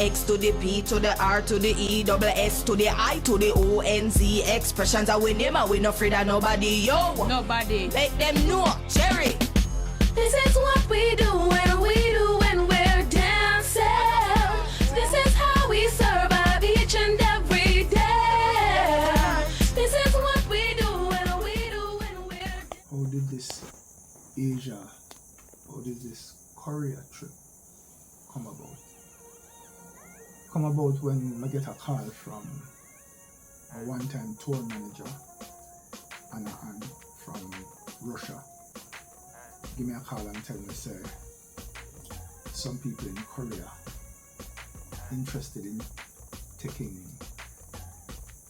X to the P to the R to the E, double S to the I to the O N Z. Xpressionz are with them and we no afraid of nobody. Yo, Nobody. let them know, Cherry. This is what we do when we're dancing. This is how we survive each and every day. This is what we do when we're How did this Asia, how did this Korea trip come about? Come about when I get a call from a one-time tour manager, Anna from Russia. Give me a call and tell me, say, some people in Korea interested in taking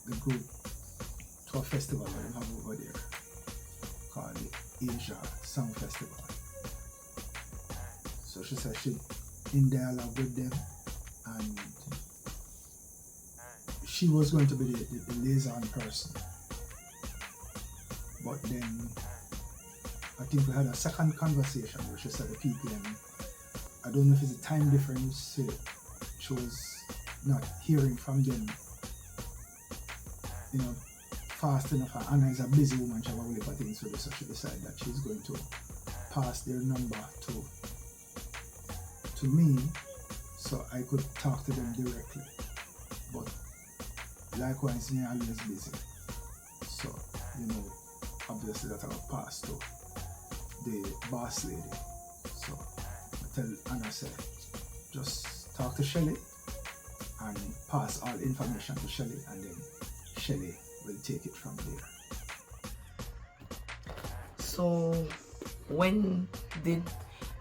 the group to a festival that we have over there called the Asia Song Festival. So she said she's in dialogue with them and she was going to be the liaison person. But then I think we had a second conversation where she said the people, and I don't know if it's a time difference, she was not hearing from them, fast enough. Anna is a busy woman, she has a whole heap of things to do, so she decided that she's going to pass their number to me so I could talk to them directly. But likewise, me always busy. So, obviously that I will pass to the boss lady. So I tell Anna, say, just talk to Shelly and pass all information to Shelly, and then Shelly will take it from there. So when did,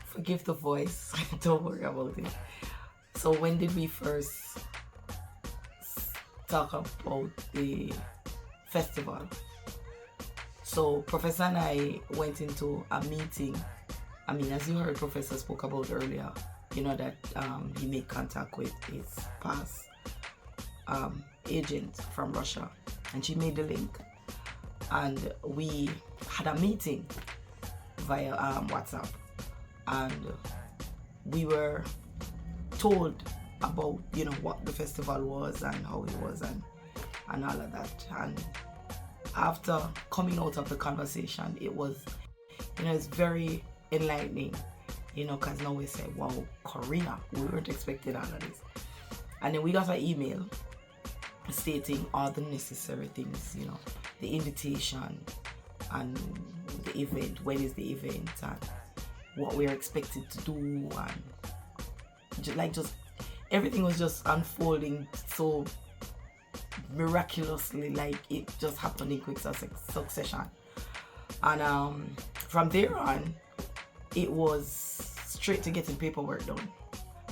forgive the voice, don't worry about it. So when did we first talk about the festival? So Professor and I went into a meeting. I mean, as you heard Professor spoke about earlier, that he made contact with his past agent from Russia, and she made the link. And we had a meeting via WhatsApp, and we were told about what the festival was and how it was and all of that. And after coming out of the conversation, it was it's very enlightening, because now we say, wow, Korea, we weren't expecting all of this. And then we got an email stating all the necessary things, the invitation and the event, when is the event, and what we're expected to do, and just everything was just unfolding so miraculously, like it just happened in quick succession. And from there on, it was straight to getting paperwork done,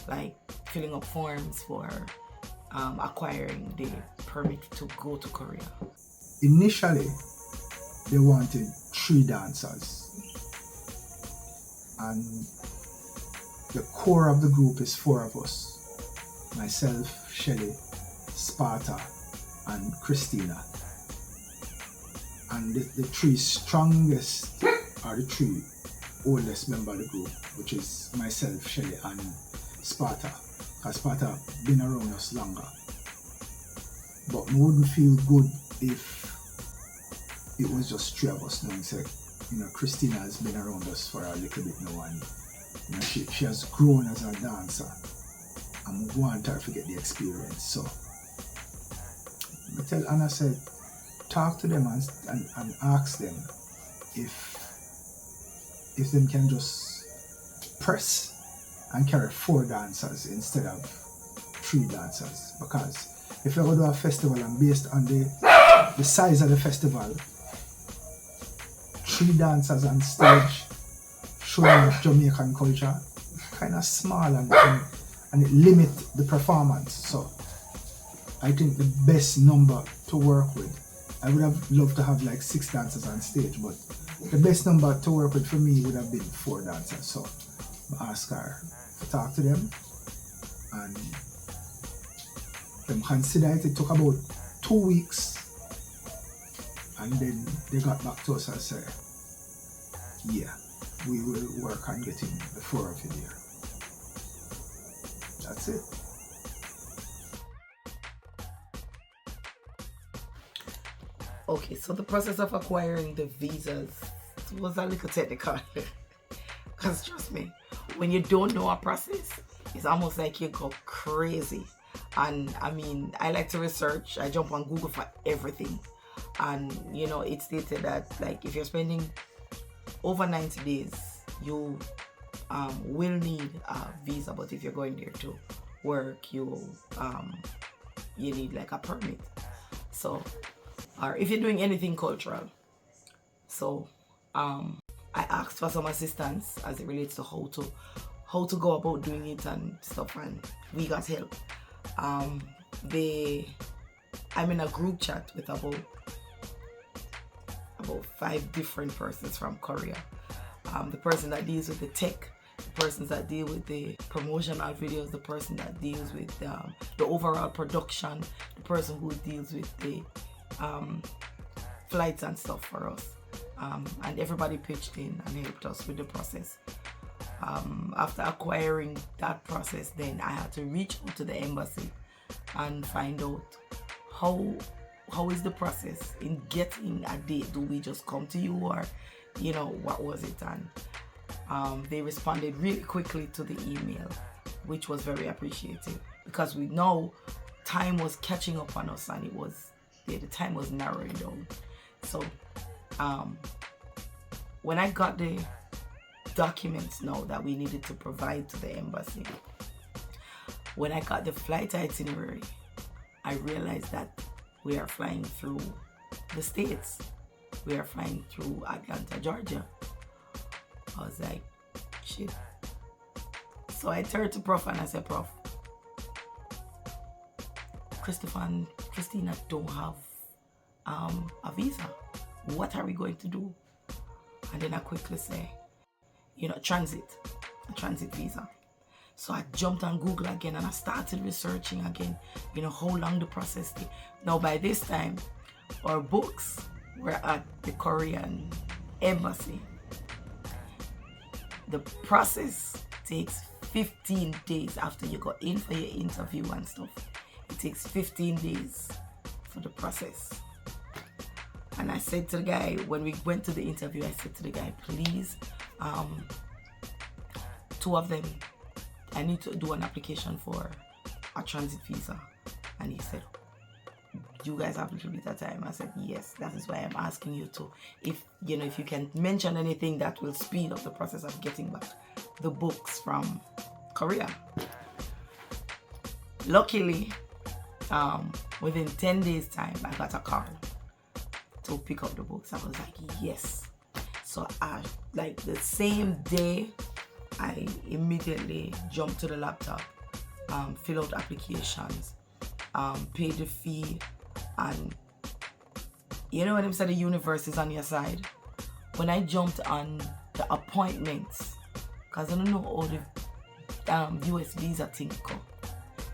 like filling up forms for acquiring the permit to go to Korea. Initially, they wanted 3 dancers, and the core of the group is 4 of us: myself, Shelly, Sparta, and Christina. And the 3 strongest are the 3 oldest members of the group, which is myself, Shelly, and Sparta, because Sparta been around us longer. But we wouldn't feel good if it was just 3 of us knowing, say, Christina has been around us for a little bit now, and she has grown as a dancer, and we want her to get the experience. So I tell Anna, said, talk to them and ask them if them can just press and carry 4 dancers instead of 3 dancers. Because if you're going to do a festival and based on the size of the festival, 3 dancers on stage showing Jamaican culture, kind of small and it limits the performance. So I think the best number to work with, I would have loved to have like 6 dancers on stage, but the best number to work with for me would have been 4 dancers. So I asked her to talk to them, and them consider it. It took about 2 weeks, and then they got back to us and said, yeah, we will work on getting the 4 of you there. That's it. Okay, so the process of acquiring the visas was a little technical. Because trust me, when you don't know a process, it's almost like you go crazy. And I mean, I like to research. I jump on Google for everything. And you know, it stated that like if you're spending over 90 days, you will need a visa. But if you're going there to work, you need like a permit. So, or if you're doing anything cultural. So, I asked for some assistance as it relates to how to go about doing it and stuff, and we got help. I'm in a group chat with about 5 different persons from Korea. The person that deals with the tech, the persons that deal with the promotional videos, the person that deals with the overall production, the person who deals with the flights and stuff for us. And everybody pitched in and helped us with the process. After acquiring that process, then I had to reach out to the embassy and find out how is the process in getting a date. Do we just come to you, or you know, what was it? And they responded really quickly to the email, which was very appreciated, because we know time was catching up on us and the time was narrowing down. So when I got the documents now that we needed to provide to the embassy, when I got the flight itinerary, I realized that we are flying through the States. We are flying through Atlanta, Georgia. I was like, shit. So I turned to Prof and I said, Prof, Christopher and Christina don't have a visa. What are we going to do? And then I quickly say, you know, a transit visa. So I jumped on Google again and I started researching again, you know, how long the process takes. Now by this time, our books were at the Korean embassy. The process takes 15 days after you got in for your interview and stuff. It takes 15 days for the process. And I said to the guy, when we went to the interview, I said to the guy, please, 2 of them, I need to do an application for a transit visa. And he said, you guys have a little bit of time. I said, yes, that is why I'm asking you to, if you can mention anything that will speed up the process of getting back the books from Korea. Luckily, within 10 days time, I got a call to pick up the books. I was like, yes. So like the same day, I immediately jumped to the laptop, fill out applications, pay the fee, and you know what I'm saying, the universe is on your side. When I jumped on the appointments, because I don't know how the US visa thing go.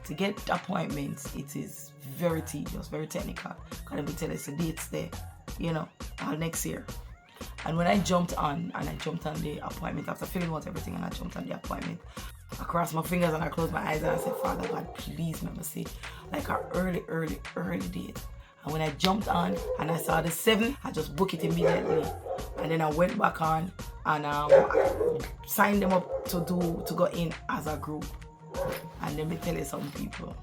To get appointments, it is very tedious, very technical. Because they tell us the dates there, you know, next year. And when I jumped on the appointment, after filling out everything, and I jumped on the appointment, I crossed my fingers and I closed my eyes and I said, Father God, please let me see like our early date. And when I jumped on and I saw the 7th, I just booked it immediately. And then I went back on and I signed them up to go in as a group. And let me tell you some people,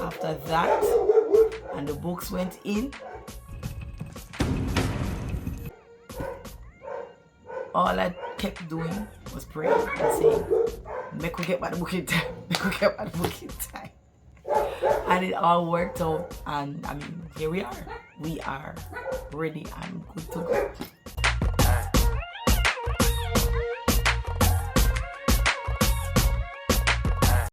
after that and the books went in, all I kept doing was praying and saying, make we get by the booking time, make we get by the booking time. And it all worked out, and I mean, here we are. We are ready and good to go.